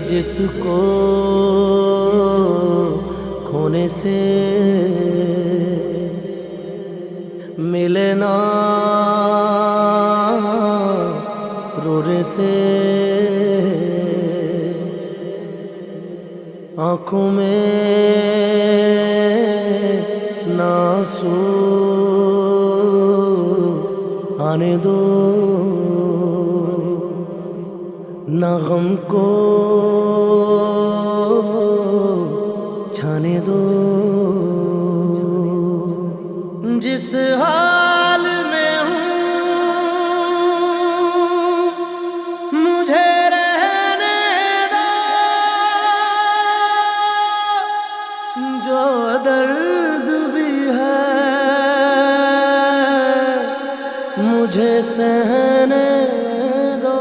जिसको खोने से मिले ना रोने से, आँखों में ना आंसू आने दो, ना गम को छाने दो। जिस हाल में हूँ मुझे रहने दो, जो दर्द भी है मुझे सहने दो।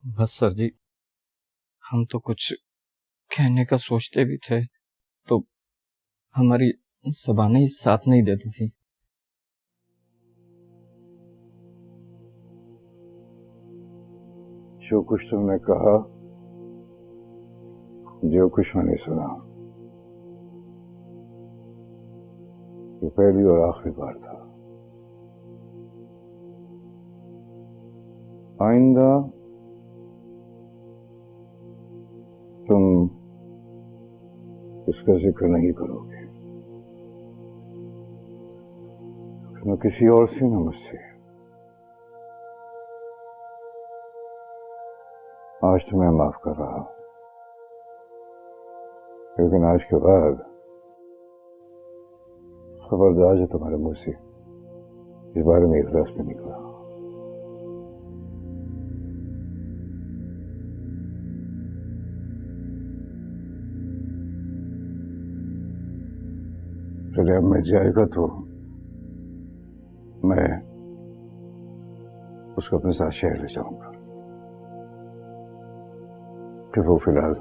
बस सर जी, हम तो कुछ कहने का सोचते भी थे तो हमारी ज़बानें साथ नहीं देती थी। जो कुछ तुमने कहा, जो कुछ मैंने सुना, ये पहली और आखिरी बार था। आइंदा तुम इसका जिक्र नहीं करोगे, न किसी और से न मुझसे। आज तो मैं माफ कर रहा हूं, लेकिन आज के बाद खबरदार जो तुम्हारे मुंह से इस बारे में एक लफ्ज़ भी निकला। चले अब मैं जाएगा तो मैं उसको अपने साथ शहर ले जाऊंगा, फिर वो फिलहाल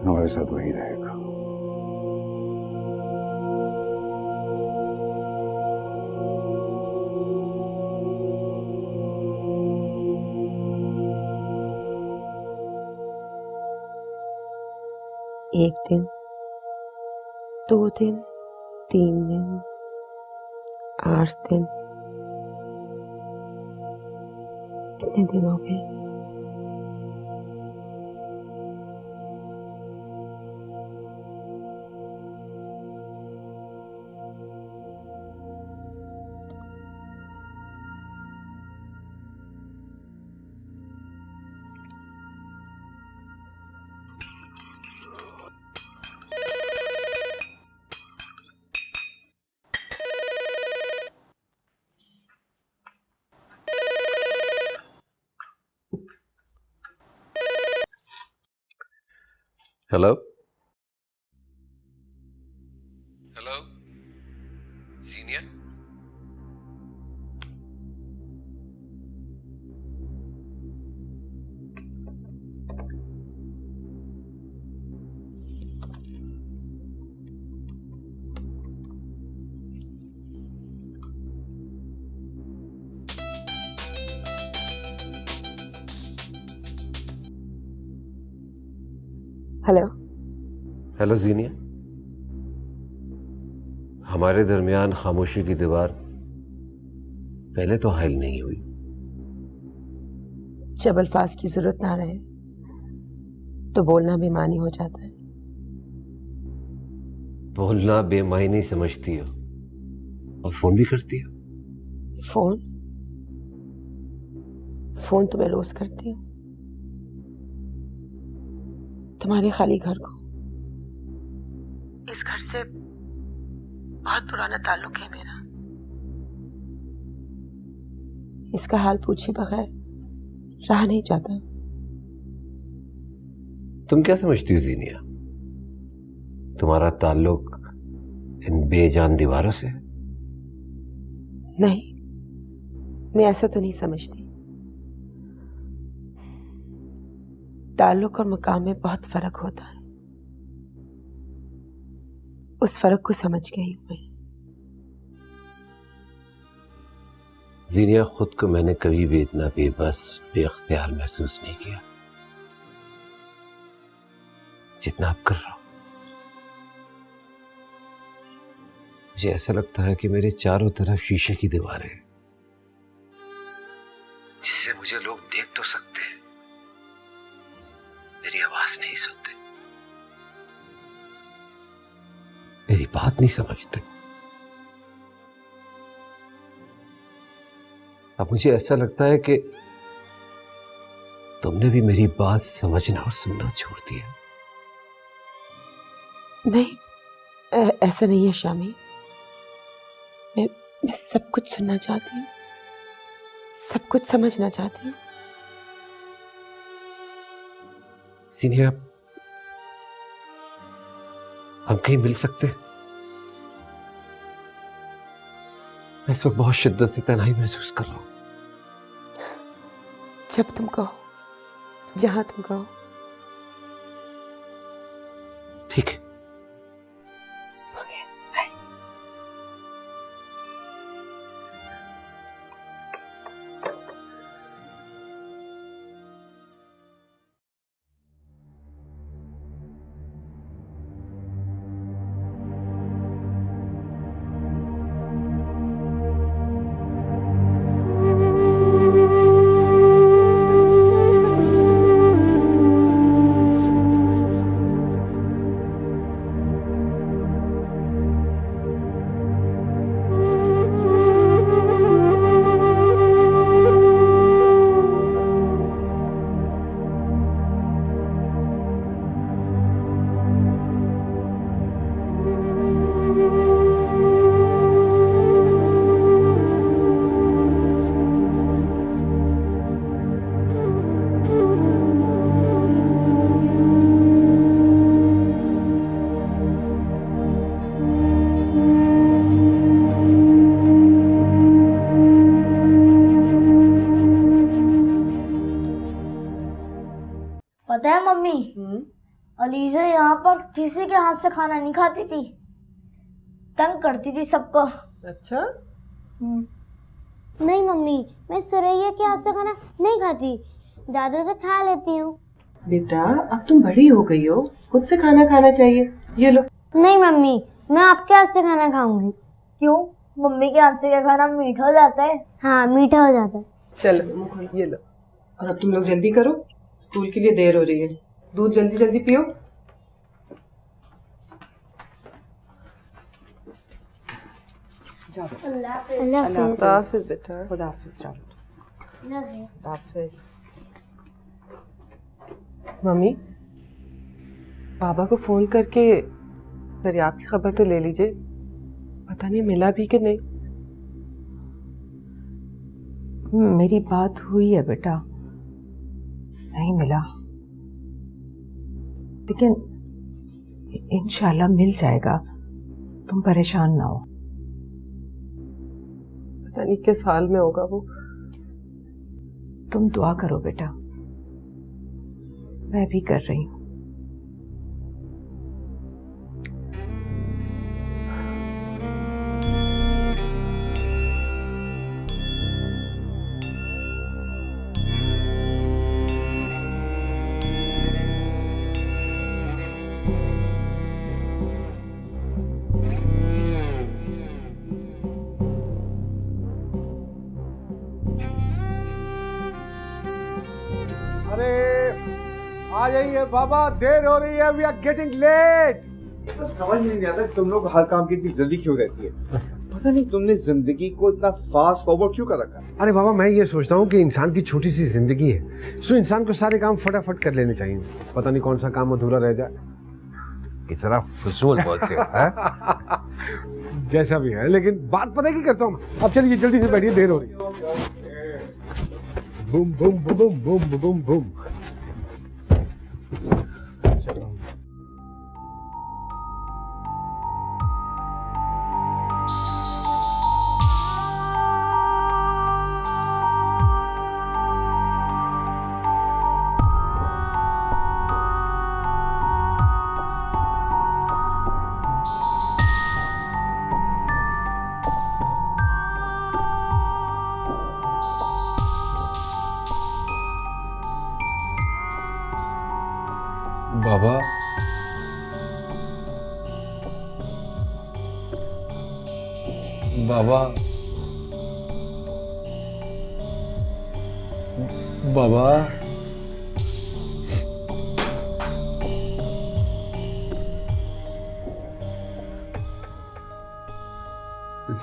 हमारे साथ वही रहेगा। एक दिन, 2 दिन, 3 दिन, 8 दिन, कितने दिन हो गए? हेलो हेलो जीनिया, हेलो। हेलो जीनिया। हमारे दरमियान खामोशी की दीवार पहले तो हाइल नहीं हुई। जब अल्फाज की जरूरत ना रहे तो बोलना बेमानी हो जाता है। बोलना बेमायनी समझती हो और फोन भी करती हो। फोन तो मैं रोज करती हूँ, तुम्हारे खाली घर को। इस घर से बहुत पुराना ताल्लुक है मेरा, इसका हाल पूछे बगैर रहा नहीं जाता। तुम क्या समझती हो जीनिया, तुम्हारा ताल्लुक इन बेजान दीवारों से? नहीं, मैं ऐसा तो नहीं समझती। ताल्लुक और मकाम में बहुत फर्क होता है, उस फर्क को समझ गई हूं मैं। जीनिया, खुद को मैंने कभी भी इतना बेबस बेअख्तियार महसूस नहीं किया जितना आप कर रहा हो। मुझे ऐसा लगता है कि मेरे चारों तरफ शीशे की दीवारें हैं जिससे मुझे लोग देख तो सकते हैं, मेरी आवाज नहीं सुनते, मेरी बात नहीं समझते। अब मुझे ऐसा लगता है कि तुमने भी मेरी बात समझना और सुनना छोड़ दिया। नहीं, ऐसा नहीं है शामी। मैं सब कुछ सुनना चाहती हूँ, सब कुछ समझना चाहती हूँ। सीनिया, हम कहीं मिल सकते हैं? मैं इस वक्त बहुत शिद्दत से तन्हाई महसूस कर रहा हूं। जब तुम कहो, जहां तुम कहो। ठीक है। पता है मम्मी, अलीजा यहाँ पर किसी के हाथ से खाना नहीं खाती थी, तंग करती थी सबको। अच्छा? नहीं मम्मी, मैं सुरैया के हाथ से खाना नहीं खाती, दादू से खा लेती हूँ। बेटा, अब तुम बड़ी हो गई हो, खुद से खाना खाना चाहिए। ये लो। नहीं मम्मी, मैं आपके हाथ से खाना खाऊंगी। क्यों? मम्मी के हाथ से क्या खाना मीठा हो जाता है? हाँ, मीठा हो जाता है। चलो, ये लो। और अब तुम लोग जल्दी करो, स्कूल के लिए देर हो रही है। दूध जल्दी जल्दी पियो। अल्लाह हाफिज बेटा। खुदा हाफिज। मम्मी, बाबा को फोन करके दरियाब की खबर तो ले लीजिए, पता नहीं मिला भी कि नहीं। मेरी बात हुई है बेटा, नहीं मिला, लेकिन इंशाल्लाह मिल जाएगा, तुम परेशान ना हो। पता नहीं किस हाल में होगा वो। तुम दुआ करो बेटा, मैं भी कर रही हूँ। आ जाइए बाबा, देर हो रही है, वी आर गेटिंग लेट। तो समझ नहीं आता तुम लोग हर काम की इतनी जल्दी क्यों रहती है। पता नहीं तुमने जिंदगी को इतना फास्ट फॉरवर्ड क्यों कर रखा है। अरे बाबा, मैं ये सोचता हूँ कि इंसान की छोटी सी जिंदगी है, सो इंसान को सारे काम फटाफट कर लेने चाहिए। पता नहीं कौन सा काम अधूरा रह जाए। इतना फजूल बोलते हो। जैसा भी है, लेकिन बात पता है की करता हूँ। अब चलिए जल्दी से बैठिए, देर हो रही है। Boom boom boom boom boom boom. बाबा, बाबा, बाबा,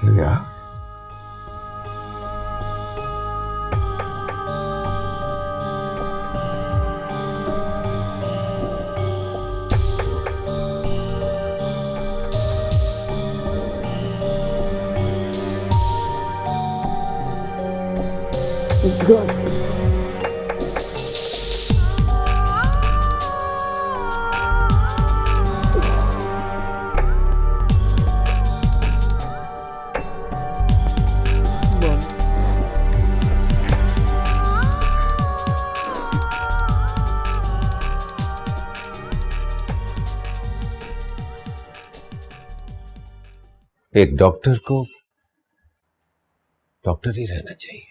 क्या? एक डॉक्टर को डॉक्टर ही रहना चाहिए।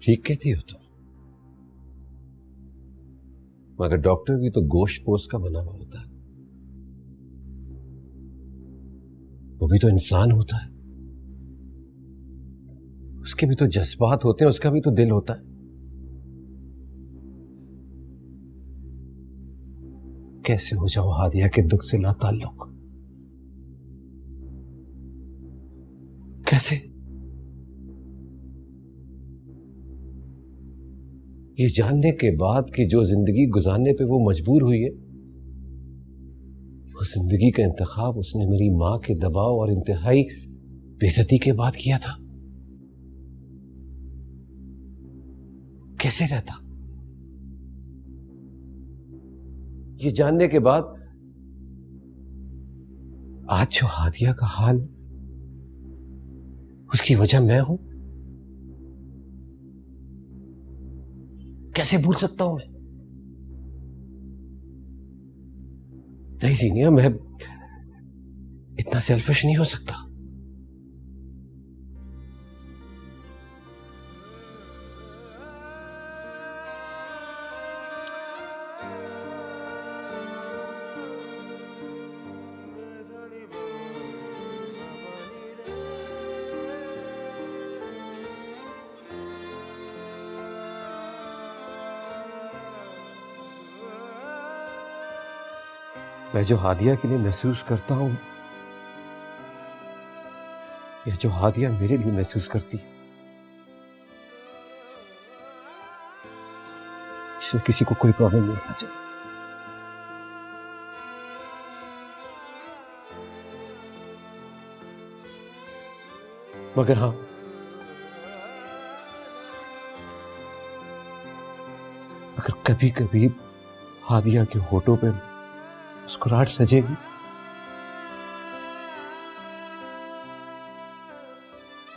ठीक कहती हो तुम, मगर डॉक्टर भी तो गोश्त पोस्ट का बना हुआ होता है। वो भी तो इंसान होता है, उसके भी तो जज्बात होते हैं, उसका भी तो दिल होता है। कैसे हो जाऊं हादिया के दुख से लाताल्लुक? कैसे? ये जानने के बाद कि जो जिंदगी गुजारने पे वो मजबूर हुई है, वो जिंदगी का इंतखाब उसने मेरी मां के दबाव और इंतहाई बेइज्जती के बाद किया था। कैसे रहता? ये जानने के बाद आज जो हादिया का हाल, उसकी वजह मैं हूं। कैसे भूल सकता हूं मैं? नहीं जीनिया, मैं इतना सेल्फिश नहीं हो सकता। मैं जो हादिया के लिए महसूस करता हूं, या जो हादिया मेरे लिए महसूस करती, इससे किसी को कोई प्रॉब्लम नहीं होना चाहिए। मगर हां, अगर कभी कभी हादिया के होठों पे मुस्कुराहट सजेगी,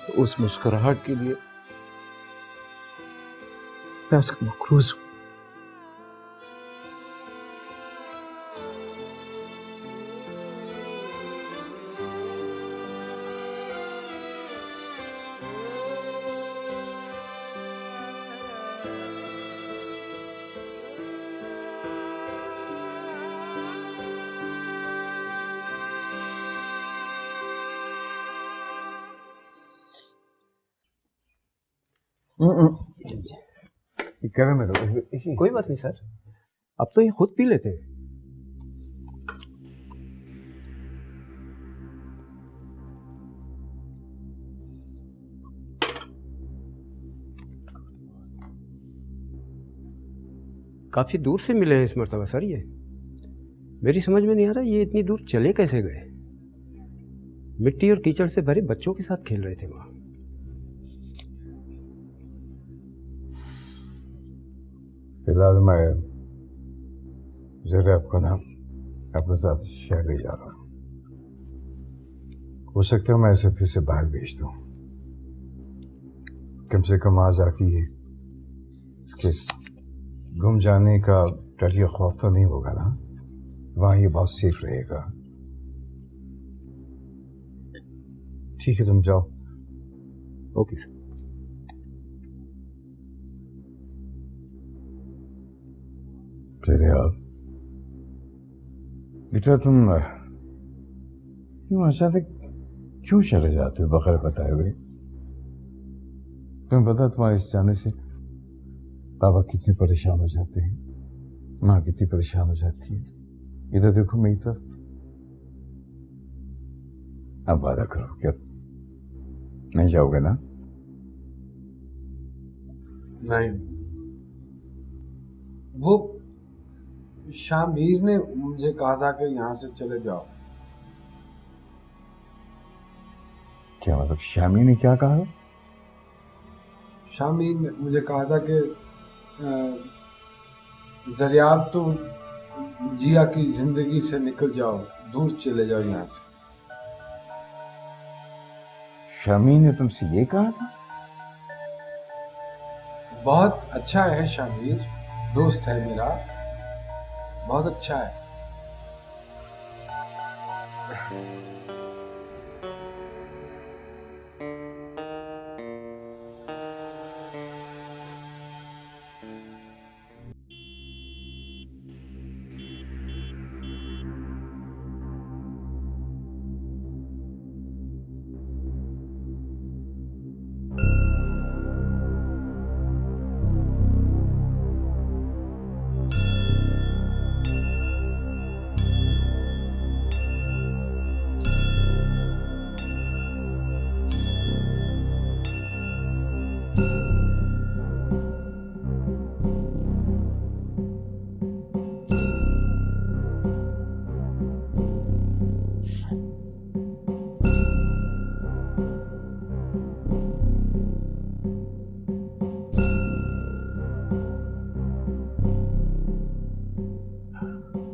तो उस मुस्कुराहट के लिए मैं उसका मखरूज हूं। गर्म है तो कोई बात नहीं सर, अब तो ये खुद पी लेते हैं। काफी दूर से मिले हैं इस मर्तबा सर। ये मेरी समझ में नहीं आ रहा ये इतनी दूर चले कैसे गए। मिट्टी और कीचड़ से भरे बच्चों के साथ खेल रहे थे वहां। फिलहाल मैं जरा आपका नाम अपने साथ शहर ले जा रहा हूँ। हो सकता है मैं इसे फिर से बाहर भेज दूँ। कम से कम आज आके ये इसके गुम जाने का डर या खौफ तो नहीं होगा ना। वहाँ ये बहुत सेफ रहेगा। ठीक है, तुम जाओ। Okay sir. यार बेटा, तुम क्यों अचानक क्यों चले जाते हो बगैर बताए हुए? तुम्हें पता तुम्हारे इस जाने से पापा कितने परेशान हो जाते हैं, माँ कितनी परेशान हो जाती है। इधर देखो मेरी तरफ। अब वादा करो क्या नहीं जाओगे ना? नहीं, वो शामीर ने मुझे कहा था कि यहाँ से चले जाओ। क्या मतलब शामी ने क्या कहा? शामीर ने मुझे कहा था कि ज़रियाब तो जिया की जिंदगी से निकल जाओ, दूर चले जाओ यहाँ से। शामी ने तुमसे ये कहा था? बहुत अच्छा है शामीर, दोस्त है मेरा, बहुत अच्छा है।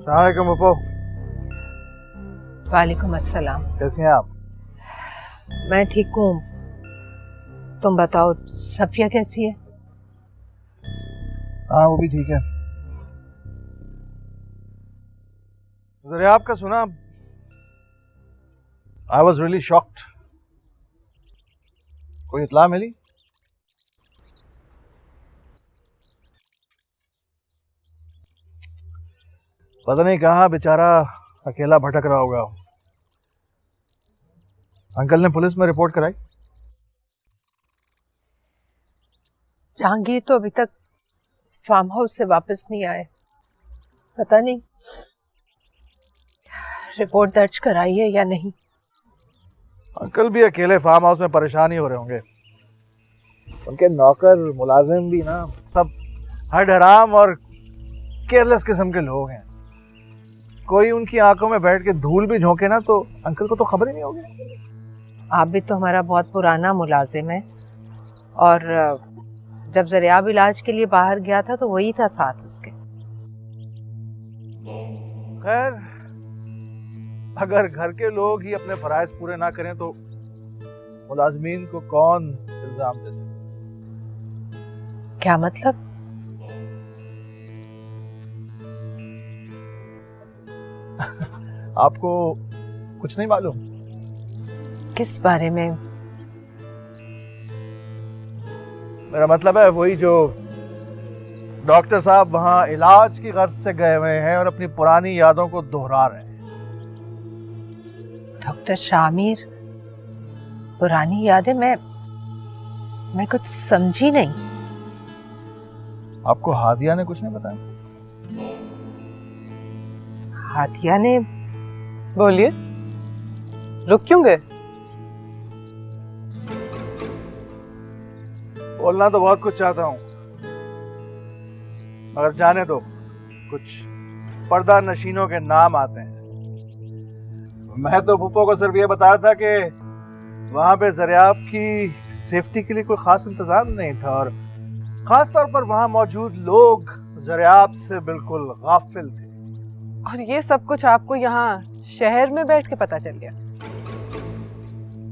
अस्सलाम वालेकुम। वालेकुम अस्सलाम। कैसे हैं आप? मैं ठीक हूँ, तुम बताओ सफिया कैसी है? हाँ वो भी ठीक है। ज़रिया आपका सुना, आई वॉज रियली शॉक्ड। कोई इत्ला मिली? पता नहीं कहाँ बेचारा अकेला भटक रहा होगा। अंकल ने पुलिस में रिपोर्ट कराई? जहांगीर तो अभी तक फार्म हाउस से वापस नहीं आए, पता नहीं रिपोर्ट दर्ज कराई है या नहीं। अंकल भी अकेले फार्म हाउस में परेशान ही हो रहे होंगे। उनके नौकर मुलाजिम भी ना सब हड हराम और केयरलेस किस्म के लोग हैं। कोई उनकी आंखों में बैठ के धूल भी झोंके ना तो अंकल को तो खबर ही नहीं होगी। आप भी तो हमारा बहुत पुराना मुलाजिम है, और जब ज़रियाब इलाज के लिए बाहर गया था तो वही था साथ उसके। खैर, अगर घर के लोग ही अपने फराइज पूरे ना करें तो मुलाजमीन को कौन इल्जाम दे सकता? क्या मतलब? आपको कुछ नहीं मालूम? किस बारे में? मेरा मतलब है वही जो डॉक्टर साहब वहां इलाज की गर्ज से गए हुए हैं और अपनी पुरानी यादों को दोहरा रहे हैं। डॉक्टर शामीर, पुरानी यादें? मैं कुछ समझी नहीं। आपको हादिया ने कुछ नहीं बताया? हादिया ने? बोलिए, रुक क्यों गए? बोलना तो बहुत कुछ चाहता हूँ, मगर जाने दो। कुछ पर्दा नशीनों के नाम आते हैं। मैं तो पुप्पो को सिर्फ ये बता रहा था कि वहां पे ज़रियाब की सेफ्टी के लिए कोई खास इंतजाम नहीं था, और खास तौर पर वहां मौजूद लोग ज़रियाब से बिल्कुल गाफिल थे। और ये सब कुछ आपको यहाँ शहर में बैठ के पता चल गया?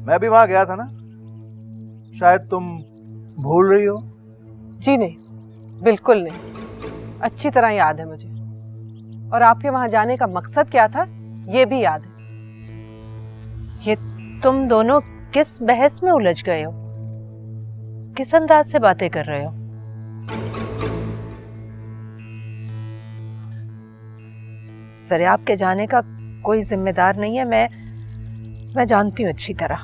मैं भी वहां गया था ना, शायद तुम भूल रही हो। जी नहीं, बिल्कुल नहीं, अच्छी तरह याद है मुझे। और आपके वहां जाने का मकसद क्या था ये भी याद है। ये तुम दोनों किस बहस में उलझ गए हो? किस अंदाज से बातें कर रहे हो? जरियाब के जाने का कोई जिम्मेदार नहीं है। मैं जानती हूँ अच्छी तरह।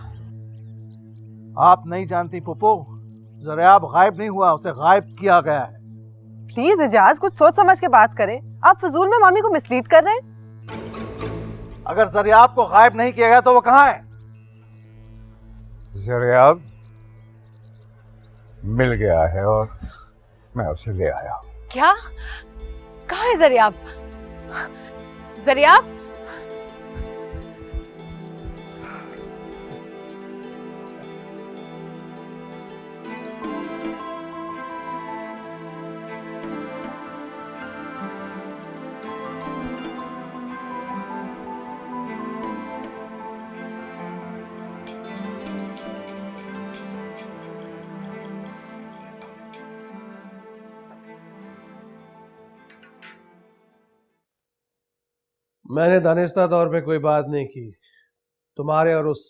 आप नहीं जानती पुप्पो, जरियाब गायब नहीं हुआ, उसे गायब किया गया है। प्लीज एजाज, कुछ सोच समझ के बात करें। आप फजूल में मामी को मिसलीड कर रहे हैं। अगर जरियाब को गायब नहीं किया गया तो वो कहाँ है? जरियाब मिल गया है और मैं उसे ले आया हूं। क्या? कहाँ है जरियाब? जरियाब? मैंने दानिस्ता तौर पे कोई बात नहीं की तुम्हारे और उस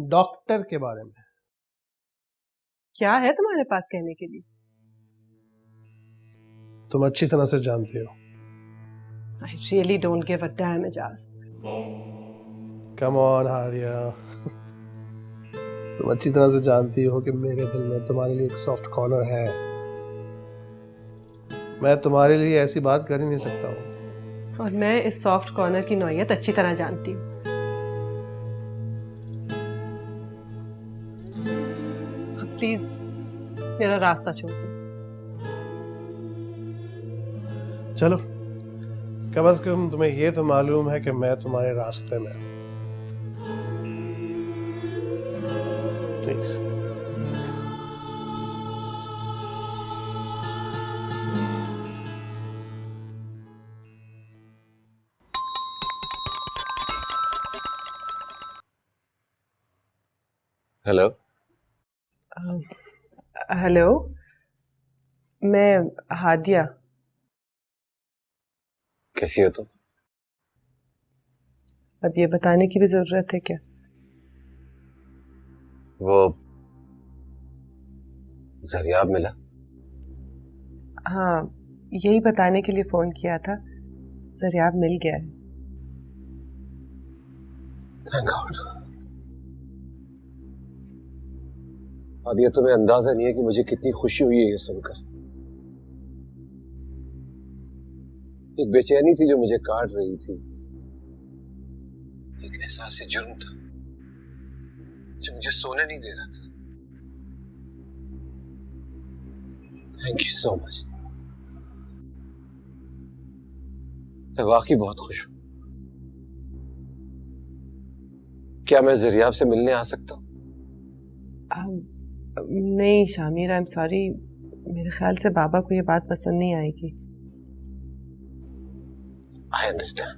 डॉक्टर के बारे में। क्या है तुम्हारे पास कहने के लिए? तुम अच्छी तरह से जानती हो। I really don't give a damn, Ejaz. Come on Hadiya, तुम अच्छी तरह से जानती हो कि मेरे दिल में तुम्हारे लिए एक सॉफ्ट कॉर्नर है। मैं तुम्हारे लिए ऐसी बात कर ही नहीं सकता हूँ। और मैं इस सॉफ्ट कॉर्नर की नौयत अच्छी तरह जानती हूँ। प्लीज मेरा रास्ता छोड़ दो। चलो, कम से कम तुम्हें ये तो मालूम है कि मैं तुम्हारे रास्ते में हूं। प्लीज। हेलो। हेलो, मैं हादिया। कैसी हो तुम? अब ये बताने की भी जरूरत है क्या? वो जरियाब मिला? हाँ, यही बताने के लिए फोन किया था। जरियाब मिल गया है। Thank God. अब ये तुम्हें अंदाजा नहीं है कि मुझे कितनी खुशी हुई है ये सुनकर। एक बेचैनी थी जो मुझे काट रही थी, एक एहसास जुर्म था जो मुझे सोने नहीं दे रहा था। Thank you so much. मैं वाकई बहुत खुश हूं। क्या मैं जरियाब से मिलने आ सकता हूं? नहीं शामिर, आई एम सॉरी। मेरे ख्याल से बाबा को ये बात पसंद नहीं आएगी। I understand.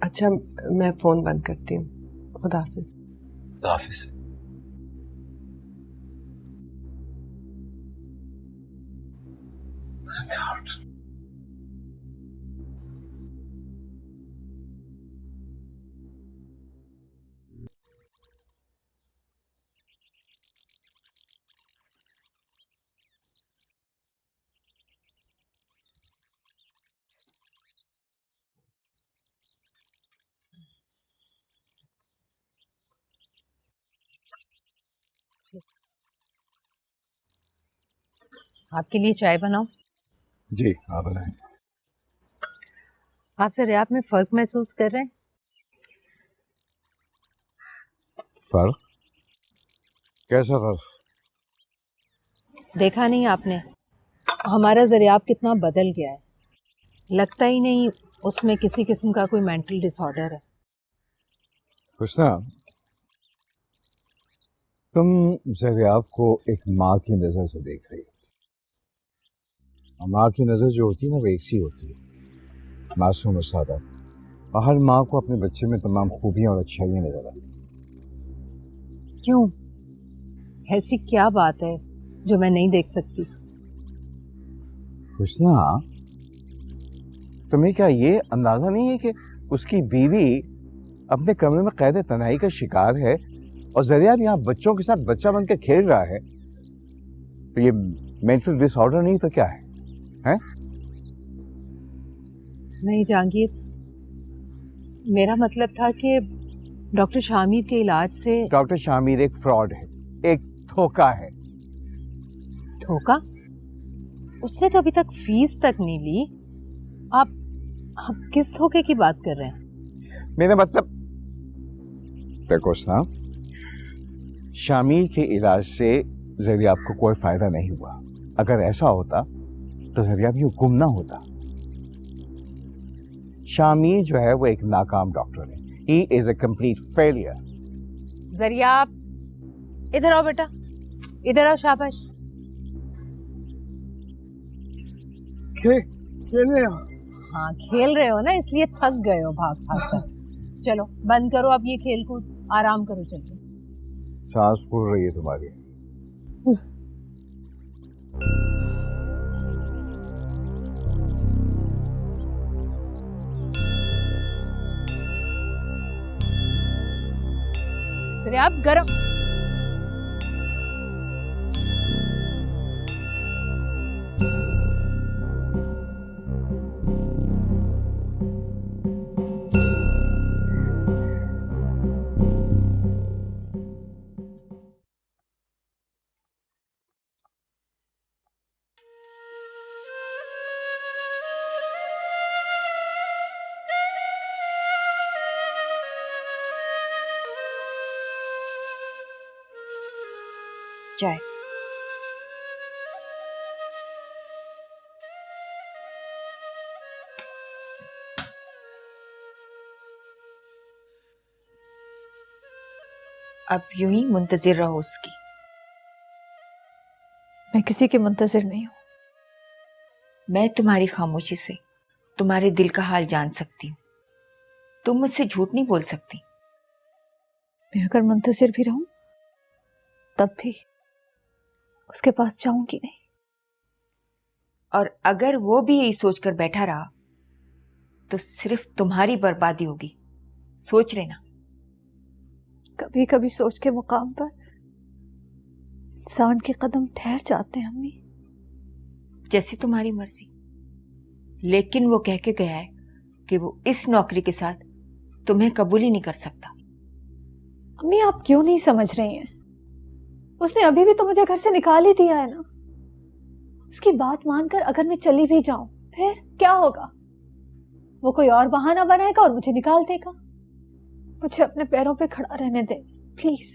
अच्छा, मैं फोन बंद करती हूँ। खुदा हाफिज। खुदा हाफिज। आपके लिए चाय बनाऊं? जी आप बनाएं। आप जरियाब में फर्क महसूस कर रहे हैं? फर्क? कैसा फर्क? देखा नहीं आपने हमारा जरियाब कितना बदल गया है। लगता ही नहीं उसमें किसी किस्म का कोई मेंटल डिसऑर्डर है। हुस्ना, तुम जरियाब को एक माँ की नज़र से देख रही हो। माँ की नज़र जो होती है ना वो एक सी होती है, मासूम और सादा। और हर माँ को अपने बच्चे में तमाम खूबियाँ और अच्छाइयाँ नजर आती। क्यों? ऐसी क्या बात है जो मैं नहीं देख सकती? हुस्ना, तुम्हें क्या ये अंदाजा नहीं है कि उसकी बीवी अपने कमरे में कैद तन्हाई का शिकार है और जरियाब यहाँ बच्चों के साथ बच्चा बनकर खेल रहा है? तो ये मेंटल डिसऑर्डर नहीं तो क्या है? हैं? नहीं जहांगीर, मेरा मतलब था कि डॉक्टर शामिर के इलाज से। डॉक्टर शामिर एक फ्रॉड है, एक धोखा है। धोखा? उसने तो अभी तक फीस तक नहीं ली। आप किस धोखे की बात कर रहे हैं? मेरा मतलब देखो साहब, शामिर के इलाज से जरिया आपको कोई फायदा नहीं हुआ। अगर ऐसा होता तो जरिया भी गुम ना होता। शामिर जो है वो एक नाकाम डॉक्टर है। He is a complete failure. जरिया, आप इधर आओ बेटा, इधर आओ। शाबाश। खेल रहे हो? हाँ, खेल रहे हो ना, इसलिए थक गए हो भाग भाग कर। चलो बंद करो अब ये खेल कूद, आराम करो। चलो, सांस फूल रही है तुम्हारी। जरिया, आप गरम। चाय। अब यूं ही मुंतजिर रहो उसकी। मैं किसी के मुंतजिर नहीं हूँ। मैं तुम्हारी खामोशी से तुम्हारे दिल का हाल जान सकती हूँ। तुम मुझसे झूठ नहीं बोल सकती। मैं अगर मुंतजिर भी रहूं तब भी उसके पास जाऊंगी नहीं। और अगर वो भी यही सोचकर बैठा रहा तो सिर्फ तुम्हारी बर्बादी होगी, सोच लेना। कभी कभी सोच के मुकाम पर इंसान के कदम ठहर जाते हैं अम्मी। जैसी तुम्हारी मर्जी, लेकिन वो कह के गया है कि वो इस नौकरी के साथ तुम्हें कबूल ही नहीं कर सकता। अम्मी, आप क्यों नहीं समझ रही हैं? उसने अभी भी तो मुझे घर से निकाल ही दिया है ना। उसकी बात मानकर अगर मैं चली भी जाऊं फिर क्या होगा? वो कोई और बहाना बनाएगा और मुझे निकाल देगा। मुझे अपने पैरों पे खड़ा रहने दे प्लीज।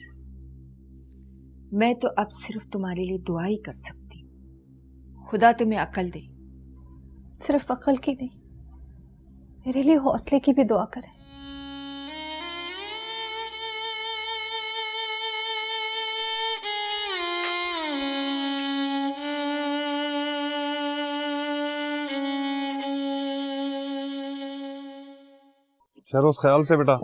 मैं तो अब सिर्फ तुम्हारे लिए दुआ ही कर सकती हूँ। खुदा तुम्हें अकल दे। सिर्फ अकल की नहीं, मेरे लिए हौसले की भी दुआ करें। शहरोज, ख्याल से बेटा।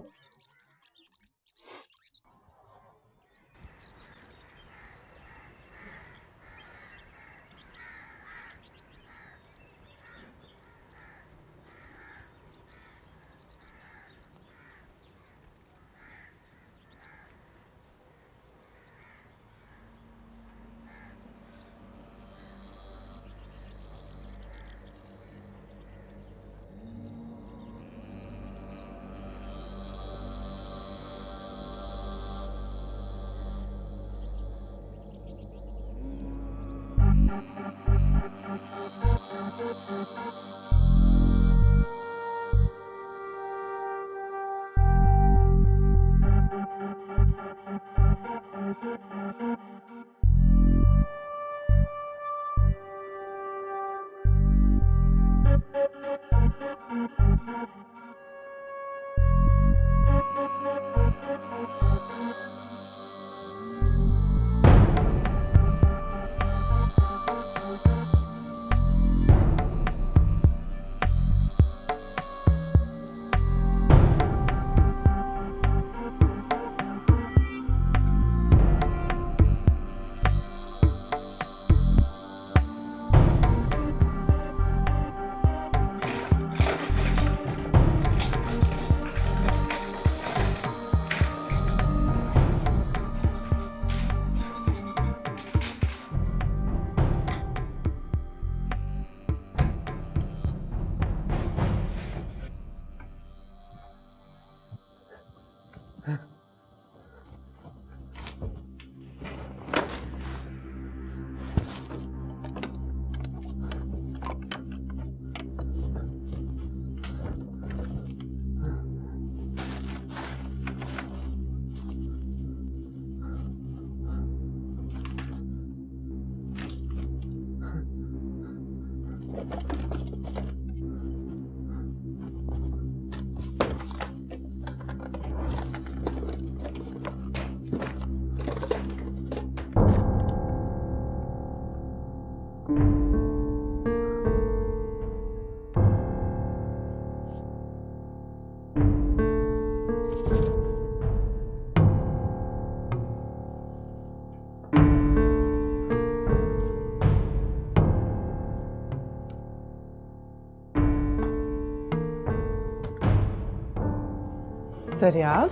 जरियाब,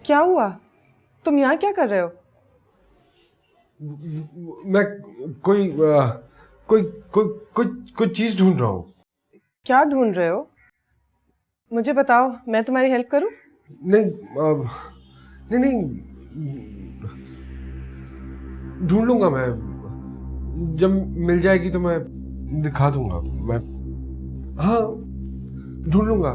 क्या हुआ? तुम यहाँ क्या कर रहे हो? मैं कोई कोई कोई कोई कोई चीज ढूंढ रहा हूँ। क्या ढूंढ रहे हो? मुझे बताओ, मैं तुम्हारी हेल्प करूं? नहीं नहीं, ढूंढ लूंगा मैं। जब मिल जाएगी तो मैं दिखा दूंगा। मैं हाँ ढूंढ लूंगा।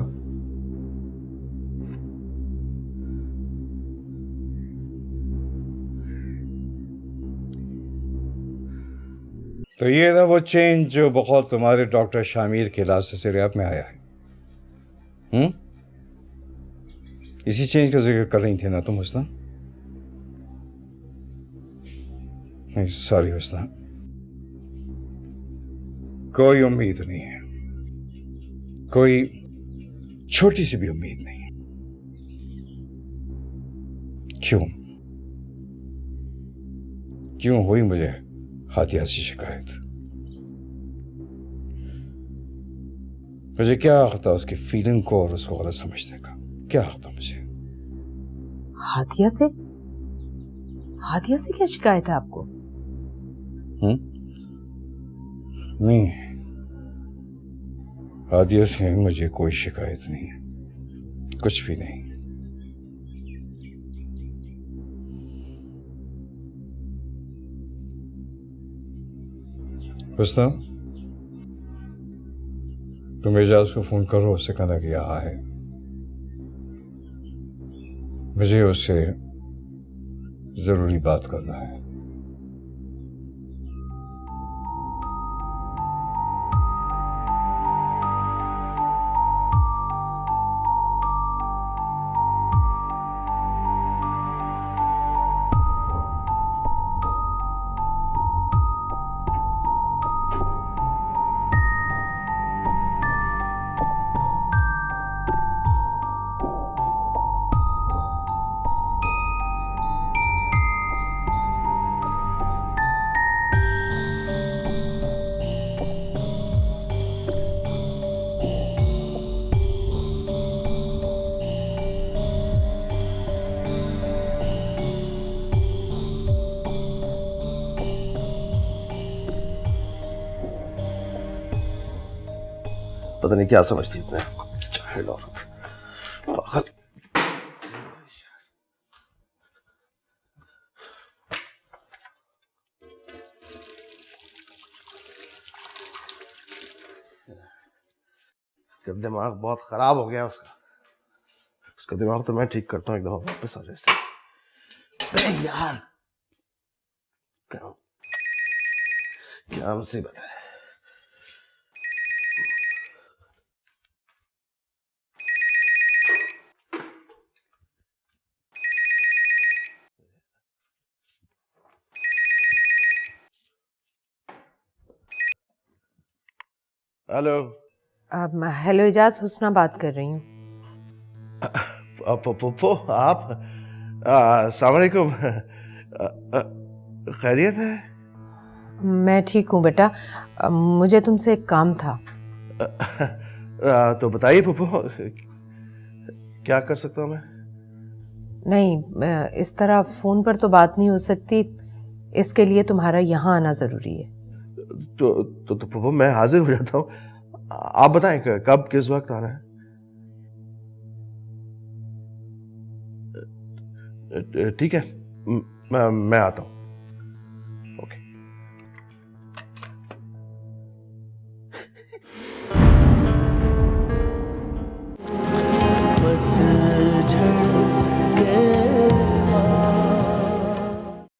तो ये था वो चेंज जो बहुत तुम्हारे डॉक्टर शामिर के इलाज से सिरियाप में आया है। इसी चेंज का जिक्र कर रही थी ना तुम हुस्ना? नहीं सॉरी हुस्ना, कोई उम्मीद नहीं है, कोई छोटी सी भी उम्मीद नहीं। क्यों हुई मुझे हाथिया से शिकायत? मुझे क्या हक था उसकी फीलिंग को और उसको गलत समझने का? क्या हक था मुझे? हाथिया से? हाथिया से क्या शिकायत है आपको? नहीं, हाथिया से मुझे कोई शिकायत नहीं है, कुछ भी नहीं। हुस्ना, तुम एजाज को फोन करो, उससे कहना कि यहाँ है। मुझे उससे जरूरी बात करना है। पता नहीं क्या समझती है अपने जाहिल औरत, पागल। दिमाग बहुत खराब हो गया उसका दिमाग तो मैं ठीक करता हूँ, एक दफा वापस आ जाए। अरे यार क्या मुसीबत है। हेलो। हेलो एजाज, हुस्ना बात कर रही हूँ। आप अस्सलाम वालेकुम, खैरियत है? मैं ठीक हूँ बेटा, मुझे तुमसे एक काम था। तो बताइए पप्पू, क्या कर सकता हूँ मैं? नहीं, इस तरह फोन पर तो बात नहीं हो सकती, इसके लिए तुम्हारा यहाँ आना जरूरी है। तो पप्पू मैं हाजिर हो जाता हूँ, आप बताएं कब किस वक्त आना है। ठीक है, मैं आता हूँ।